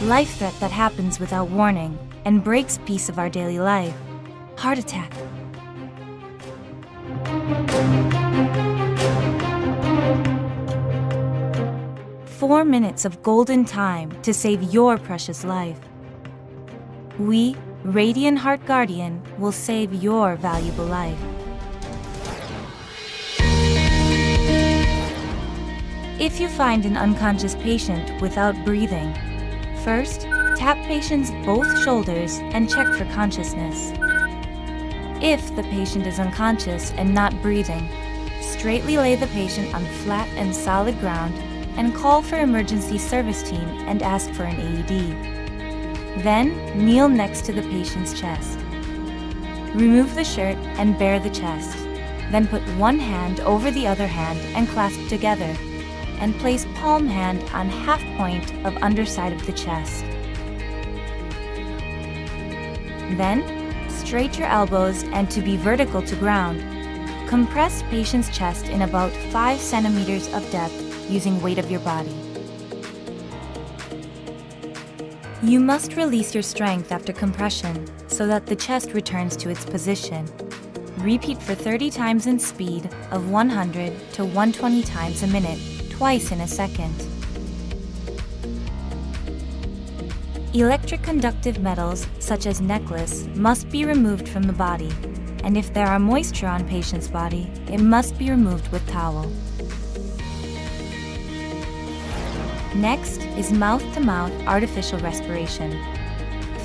life threat that happens without warning and breaks peace of our daily life. Heart attack. Four minutes of golden time to save your precious life. We, Radiant Heart Guardian, will save your valuable life. If you find an unconscious patient without breathing, first, tap patient's both shoulders and check for consciousness. If the patient is unconscious and not breathing, straightly lay the patient on flat and solid ground and call for emergency service team and ask for an AED. Then, kneel next to the patient's chest. Remove the shirt and bare the chest. Then put one hand over the other hand and clasp together, and place palm hand on half point of underside of the chest. Then, straight your elbows and to be vertical to ground, compress patient's chest in about 5 centimeters of depth using weight of your body. You must release your strength after compression so that the chest returns to its position. Repeat for 30 times in speed of 100 to 120 times a minute, twice in a second. Electric conductive metals, such as necklace, must be removed from the body, and if there are moisture on patient's body, it must be removed with towel. Next is mouth-to-mouth artificial respiration.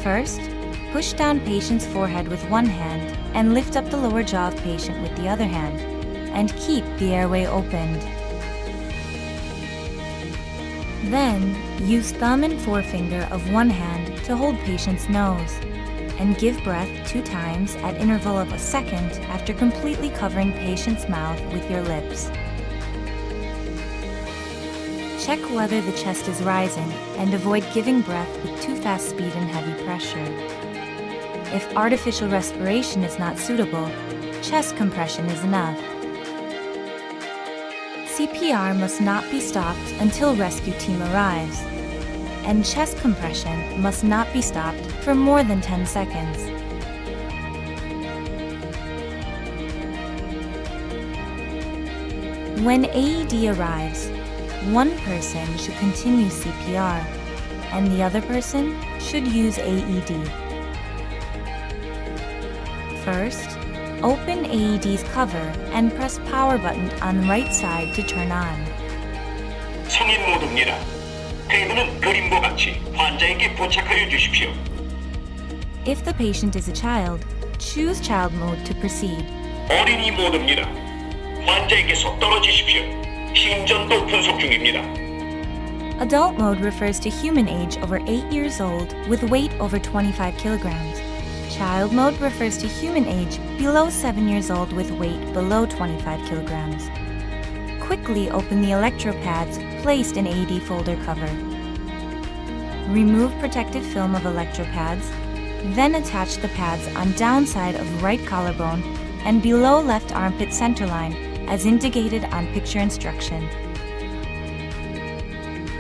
First, push down patient's forehead with one hand and lift up the lower jaw of patient with the other hand, and keep the airway opened. Then, use thumb and forefinger of one hand to hold patient's nose, and give breath 2 times at interval of a second after completely covering patient's mouth with your lips. Check whether the chest is rising and avoid giving breath with too fast speed and heavy pressure. If artificial respiration is not suitable, chest compression is enough. CPR must not be stopped until rescue team arrives, and chest compression must not be stopped for more than 10 seconds. When AED arrives, one person should continue CPR, and the other person should use AED. First, open AED's cover and press power button on right side to turn on. 성인 모드입니다. 테이블은 그림과 같이 환자에게 부착하여 주십시오. If the patient is a child, choose child mode to proceed. 어린이 모드입니다. 환자에게서 떨어지십시오. 심전도 분석 중입니다. Adult mode refers to human age over 8 years old with weight over 25 kilograms. Child mode refers to human age below 7 years old with weight below 25 kilograms. Quickly open the electropads placed in AED folder cover. Remove protective film of electropads, then attach the pads on downside of right collarbone and below left armpit centerline as indicated on picture instruction.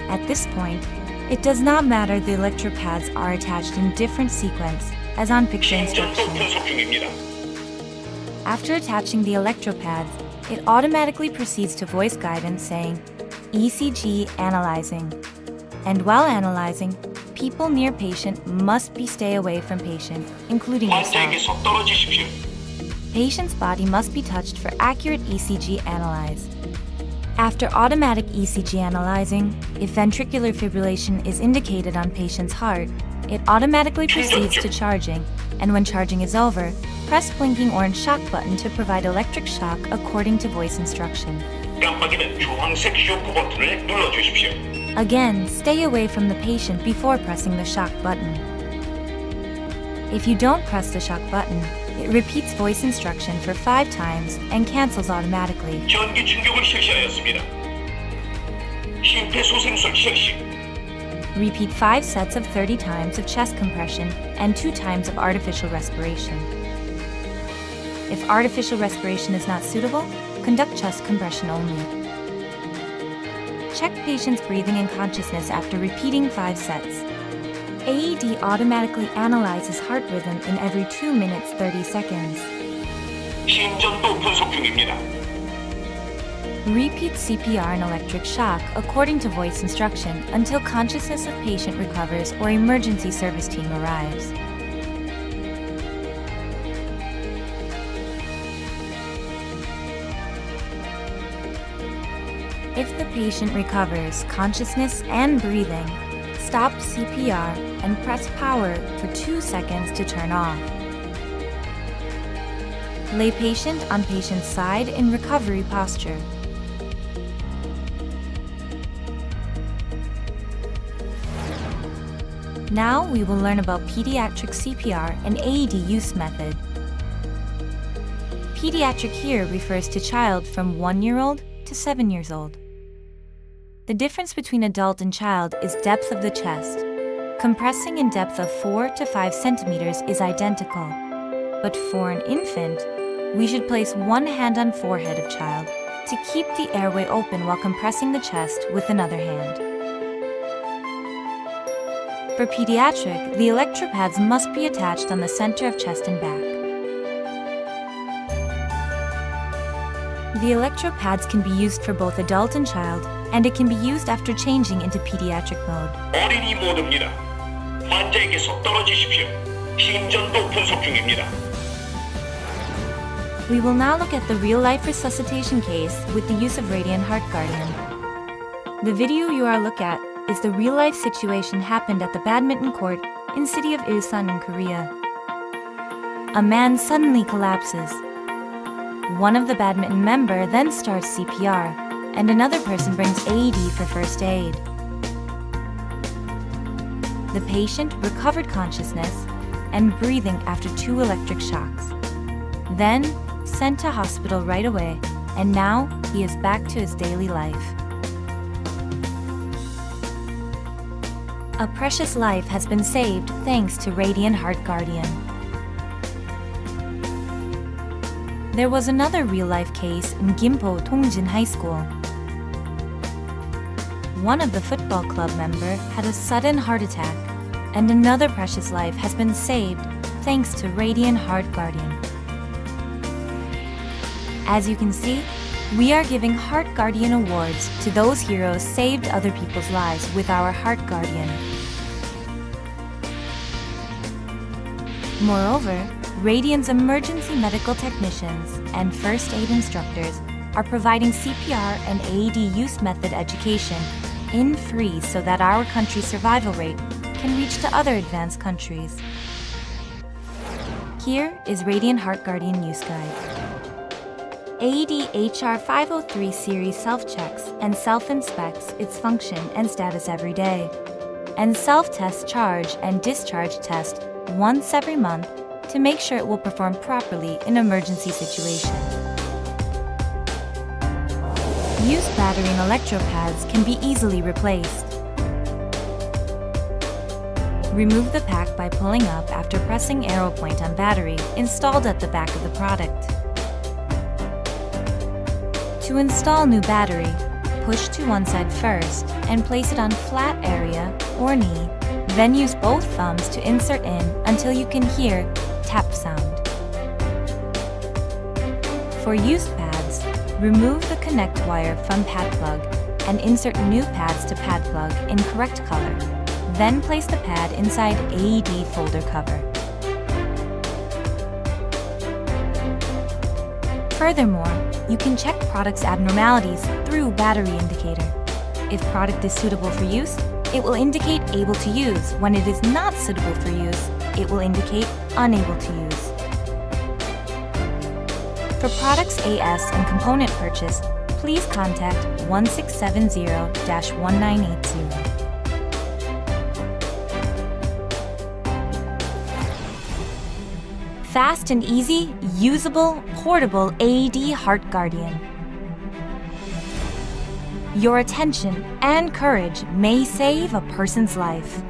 At this point, it does not matter the electropads are attached in different sequence as on picture instruction. After attaching the electropads, it automatically proceeds to voice guidance saying, ECG analyzing. And while analyzing, people near patient must stay away from patient, including yourself. Patient's body must be touched for accurate ECG analyze. After automatic ECG analyzing, if ventricular fibrillation is indicated on patient's heart, it automatically proceeds to charging, and when charging is over, press blinking orange shock button to provide electric shock according to voice instruction. Again, stay away from the patient before pressing the shock button. If you don't press the shock button, it repeats voice instruction for 5 times and cancels automatically. Repeat 5 sets of 30 times of chest compression and 2 times of artificial respiration. If artificial respiration is not suitable, conduct chest compression only. Check patient's breathing and consciousness after repeating 5 sets. AED automatically analyzes heart rhythm in every 2 minutes 30 seconds. 심전도 분석 중입니다. Repeat CPR and electric shock according to voice instruction until consciousness of patient recovers or emergency service team arrives. If the patient recovers consciousness and breathing, stop CPR and press power for 2 seconds to turn off. Lay patient on patient's side in recovery posture. Now we will learn about pediatric CPR and AED use method. Pediatric here refers to child from 1-year-old to 7 years old. The difference between adult and child is depth of the chest. Compressing in depth of 4 to 5 centimeters is identical. But for an infant, we should place one hand on forehead of child to keep the airway open while compressing the chest with another hand. For pediatric, the electropads must be attached on the center of chest and back. The electropads can be used for both adult and child, and it can be used after changing into pediatric mode. 어린이 모드입니다. 환자에게서 떨어지십시오. 심전도 분석 중입니다. We will now look at the real-life resuscitation case with the use of Radiant Heart Guardian. The video you are looking at is the real-life situation happened at the badminton court in city of Ilsan in Korea. A man suddenly collapses. One of the badminton member then starts CPR, and another person brings AED for first aid. The patient recovered consciousness and breathing after 2 electric shocks. Then sent to hospital right away, and now he is back to his daily life. A precious life has been saved thanks to Radiant Heart Guardian. There was another real-life case in Gimpo Dongjin High School. One of the football club member had a sudden heart attack, and another precious life has been saved thanks to Radiant Heart Guardian. As you can see, we are giving Heart Guardian awards to those heroes saved other people's lives with our Heart Guardian. Moreover, Radiant's emergency medical technicians and first aid instructors are providing CPR and AED use method education in free so that our country's survival rate can reach to other advanced countries. Here is Radiant Heart Guardian Use Guide. AED HR 503 series self-checks and self-inspects its function and status every day, and self-tests charge and discharge test once every month to make sure it will perform properly in emergency situations. Used battery and electropads can be easily replaced. Remove the pack by pulling up after pressing arrow point on battery installed at the back of the product. To install new battery, push to one side first and place it on flat area or knee, then use both thumbs to insert in until you can hear tap sound. For used pads, remove the connect wire from pad plug and insert new pads to pad plug in correct color. Then place the pad inside AED folder cover. Furthermore, you can check product's abnormalities through battery indicator. If product is suitable for use, it will indicate able to use. When it is not suitable for use, it will indicate unable to use. For products AS and component purchase, please contact 1670-1980. Fast and easy, usable, portable AED Heart Guardian. Your attention and courage may save a person's life.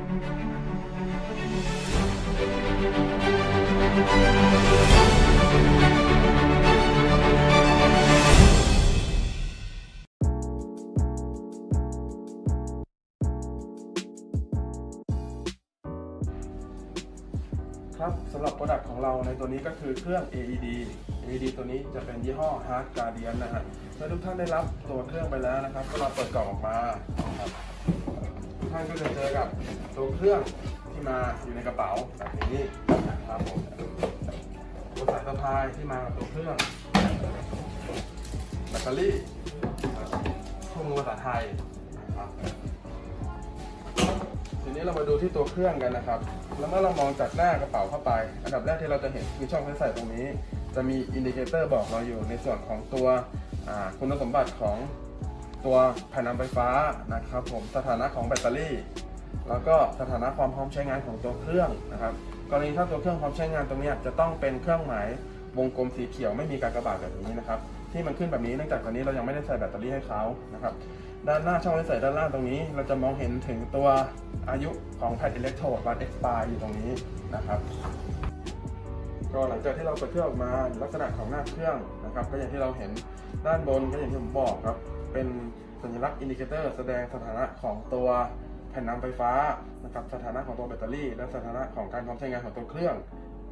ครับสำหรับโปรดักต์ของเราในตัวนี้ก็คือเครื่อง AED ตัวนี้จะเป็นยี่ห้อ Heart Guardian นะฮะเมื่อทุกท่านได้รับตัวเครื่องไปแล้วนะครับก็เราเปิดกล่องออกมาครับทุกท่านก็จะเจอกับตัวเครื่องที่มาอยู่ในกระเป๋าแบบนี้นะครับผมตัวสายสะพายที่มากับตัวเครื่องแบตเตอรี่ข้อมูลภาษาไทยนะครับทีนี้เรามาดูที่ตัวเครื่องกันนะครับแล้วเมื่อเรามองจากหน้ากระเป๋าเข้าไปอันดับแรกที่เราจะเห็นคือช่องใส่ตรงนี้จะมีอินดิเคเตอร์บอกเราอยู่ในส่วนของตัวคุณสมบัติของตัวแผ่นนำไฟฟ้านะครับผมสถานะของแบตเตอรี่แล้วก็สถานะความพร้อมใช้งานของตัวเครื่องนะครับกรณีถ้าตัวเครื่องพร้อมใช้งานตรงนี้จะต้องเป็นเครื่องหมายวงกลมสีเขียวไม่มีการกระบาดแบบนี้นะครับที่มันขึ้นแบบนี้เนื่องจากตอนนี้เรายังไม่ได้ใส่แบตเตอรี่ให้เขานะครับด้านหน้าช่องที่ใส่ด้านล่างตรงนี้เราจะมองเห็นถึงตัวอายุของแผ่นอิเล็กโทรดวัน expire อยู่ตรงนี้นะครับก็หลังจากที่เราเปิดเครื่องออกมาลักษณะของหน้าเครื่องนะครับก็อย่างที่เราเห็นด้านบนก็อย่างที่ผมบอกครับเป็นสัญลักษณ์อินดิเคเตอร์แสดงสถานะของตัวแผ่นนำไฟฟ้านะครับสถานะของตัวแบตเตอรี่และสถานะของการพร้อมใช้งานของตัวเครื่อง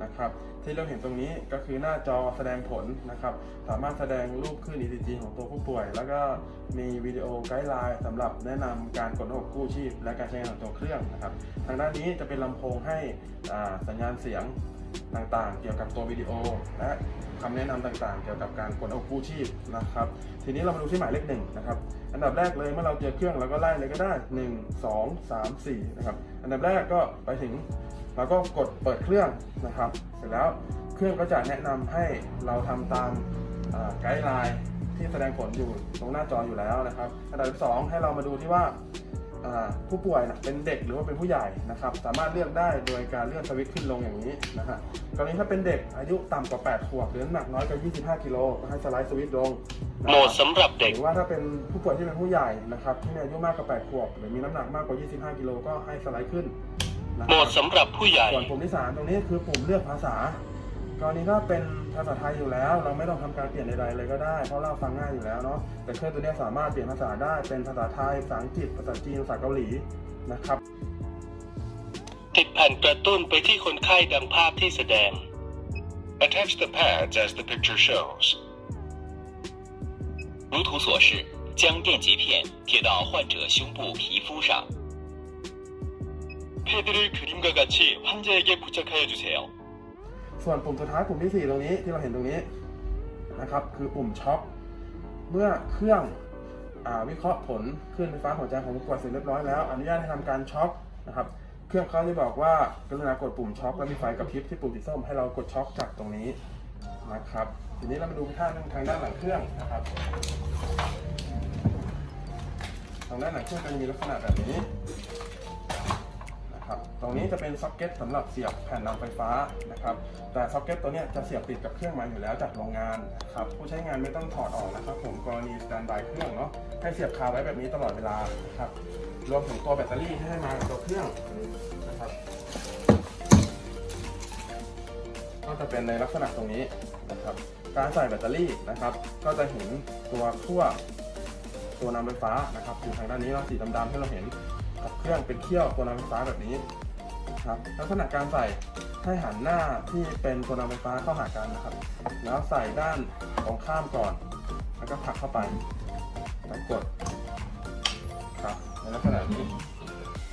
นะครับที่เราเห็นตรงนี้ก็คือหน้าจอแสดงผลนะครับสามารถแสดงรูปคลื่น ECG ของตัวผู้ป่วยแล้วก็มีวิดีโอไกด์ไลน์สำหรับแนะนำการกดระบบกู้ชีพและการใช้งานของตัวเครื่องนะครับทางด้านนี้จะเป็นลำโพงให้สัญญาณเสียงต่างๆเกี่ยวกับตัววิดีโอและคำแนะนำต่างๆเกี่ยวกับการกดระบบกู้ชีพนะครับทีนี้เรามาดูที่หมายเลข1นะครับอันดับแรกเลยเมื่อเราเจอเครื่องเราก็ไล่เลยก็ได้1 2 3 4นะครับอันดับแรกก็ไปถึงเราก็กดเปิดเครื่องนะครับเสร็จแล้วเครื่องก็จะแนะนำให้เราทำตามไกด์ไลน์ที่แสดงผลอยู่ตรงหน้าจออยู่แล้วนะครับอันดับที่2ให้เรามาดูที่ว่าผู้ป่วยเป็นเด็กหรือว่าเป็นผู้ใหญ่นะครับสามารถเลือกได้โดยการเลื่อนสวิตช์ขึ้นลงอย่างนี้นะฮะกรณีถ้าเป็นเด็กอายุต่ำกว่า8ขวบหรือน้ำหนักน้อยกว่า25กิโลก็ให้สไลด์สวิตช์ลงโหมดสำหรับเด็กหรือว่าถ้าเป็นผู้ป่วยที่เป็นผู้ใหญ่นะครับที่มีอายุมากกว่า8ขวบหรือมีน้ำหนักมากกว่า25กิโลก็ให้สไลด์ขึ้นโหมดสำหรับผู้ใหญ่ส่วนปุ่มที่3ตรงนี้คือปุ่มเลือกภาษากรณีถ้าเป็นภาษาไทยอยู่แล้วเราไม่ต้องทำการเปลี่ยนใดๆเลยก็ได้เพราะเราฟังง่ายอยู่แล้วเนาะแต่เครื่องตัวนี้สามารถเปลี่ยนภาษาได้เป็นภาษาไทยภาษาอังกฤษภาษาจีนภาษาเกาหลีนะครับติดแผ่นกระตุ้นไปที่คนไข้ดังภาพที่แสดง Attach the pads as the picture shows. 如图所示，将电极片贴到患者胸部皮肤上。 패드를 그림과 같이 환자에게 부착하여 주세요. ส่วนปุ่มสุดท้ายปุ่มที่4ตรงนี้ที่เราเห็นตรงนี้นะครับคือปุ่มช็อคเมื่อเครื่องวิเคราะห์ผลคลื่นไฟฟ้าหัวใจของผู้ป่วยเสร็จเรียบร้อยแล้วอนุญาตให้ทำการช็อคนะครับเครื่องเขาจะบอกว่ากรุณากดปุ่มช็อคแล้วมีไฟกระพริบที่ปุ่มสีส้มให้เรากดช็อคจากตรงนี้นะครับทีนี้เรามาดูทางด้านหลังเครื่องนะครับทางด้านหลังเครื่องจะมีลักษณะแบบนี้ตรงนี้จะเป็นซ็อกเก็ตสำหรับเสียบแผ่นนำไฟฟ้านะครับแต่ซ็อกเก็ตตัวนี้จะเสียบติดกับเครื่องมาอยู่แล้วจากโรงงานครับผู้ใช้งานไม่ต้องถอดออกนะครับผมกรณีสแตนด์บายเครื่องเนาะให้เสียบคาไว้แบบนี้ตลอดเวลาครับรวมถึงตัวแบตเตอรี่ที่ให้มากับตัวเครื่องนะครับก็จะเป็นในลักษณะตรงนี้นะครับการใส่แบตเตอรี่นะครับก็จะเห็นตัวขั้วตัวนำไฟฟ้านะครับอยู่ทางด้านนี้เนาะสีดำๆที่เราเห็นกับเครื่องเป็นเขี้ยวตัวนำไฟฟ้าแบบนี้ครับลักษณะการใส่ให้หันหน้าที่เป็นตัวนำไฟฟ้าเข้าหากันนะครับแล้วใส่ด้านตรงข้ามก่อนแล้วก็ผลักเข้าไปแล้วกดครับในลักษณะนี้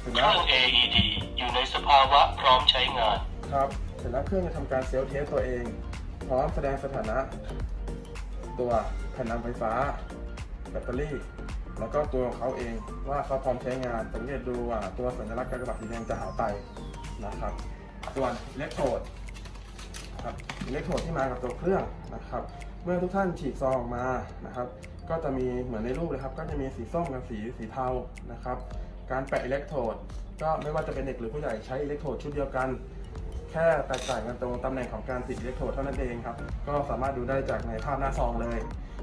เครื่อง AED อยู่ในสภาวะพร้อมใช้งานครับเสร็จแล้วเครื่องจะทำการเซลฟ์เทสตัวเองพร้อมแสดงสถานะตัวแผ่นนำไฟฟ้าแบตเตอรี่แล้วก็ตัวของเขาเองว่าเขาพร้อมใช้งานสังเกตดูตัวสัญลักษณ์การกระบาดสีแดงจะหายไปนะครับส่วนอิเล็กโทรดครับอิเล็กโทรดที่มากับตัวเครื่องนะครับเมื่อทุกท่านฉีกซองออกมานะครับก็จะมีเหมือนในรูปเลยครับก็จะมีสีส้มกับสีเทานะครับการแปะอิเล็กโทรดก็ไม่ว่าจะเป็นเด็กหรือผู้ใหญ่ใช้อิเล็กโทรดชุดเดียวกันแค่แตกต่างกันตรงตำแหน่งของการติดอิเล็กโทรดเท่านั้นเองครับก็สามารถดูได้จากในภาพหน้าซองเลย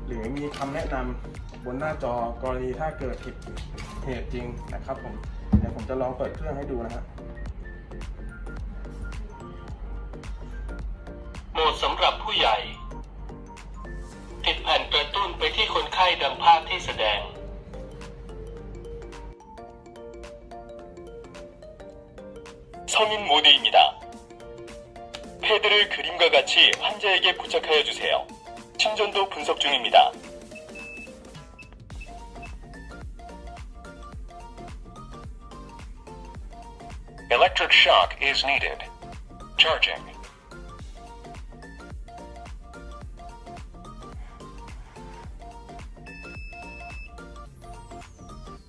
หรือมีคำแนะนำบนหน้าจอกรณีถ้าเกิดเหตุจริงนะครับผมเดี๋ยวผมจะลองเปิดเครื่องให้ดูนะฮะโหมดสำหรับผู้ใหญ่ติดแผ่นกระตุ้นไปที่คนไข้ดังภาพที่แสดง 성인 모드입니다. 패드를 그림과 같이 환자에게 부착하여 주세요. 심전도 분석 중입니다. Electric shock is needed. Charging.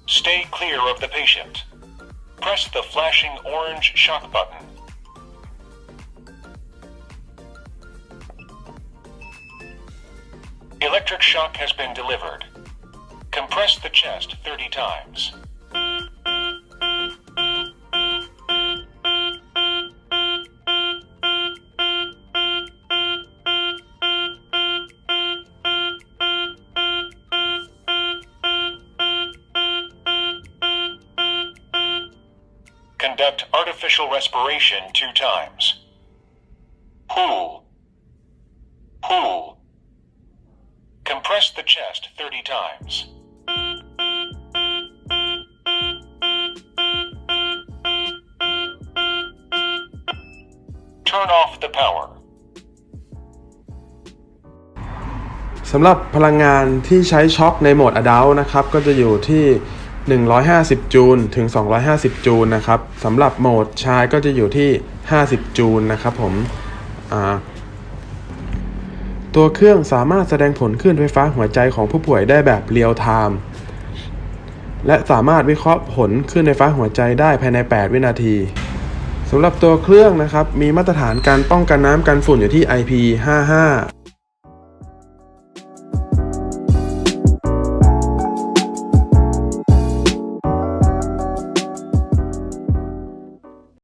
Stay clear of the patient. Press the flashing orange shock button. Electric shock has been delivered. Compress the chest 30 times. Conduct artificial respiration 2 times. Pull. Pull. Compress the chest 30 times. Turn off the power. สำหรับพลังงานที่ใช้ช็อคในโหมด Adult นะครับก็จะอยู่ที่150จูลถึง250จูลนะครับสำหรับโหมดชายก็จะอยู่ที่50จูลนะครับผมตัวเครื่องสามารถแสดงผลคลื่นไฟฟ้าหัวใจของผู้ป่วยได้แบบเรียลไทม์และสามารถวิเคราะห์ผลคลื่นไฟฟ้าหัวใจได้ภายใน8วินาทีสำหรับตัวเครื่องนะครับมีมาตรฐานการป้องกันน้ำกันฝุ่นอยู่ที่ IP55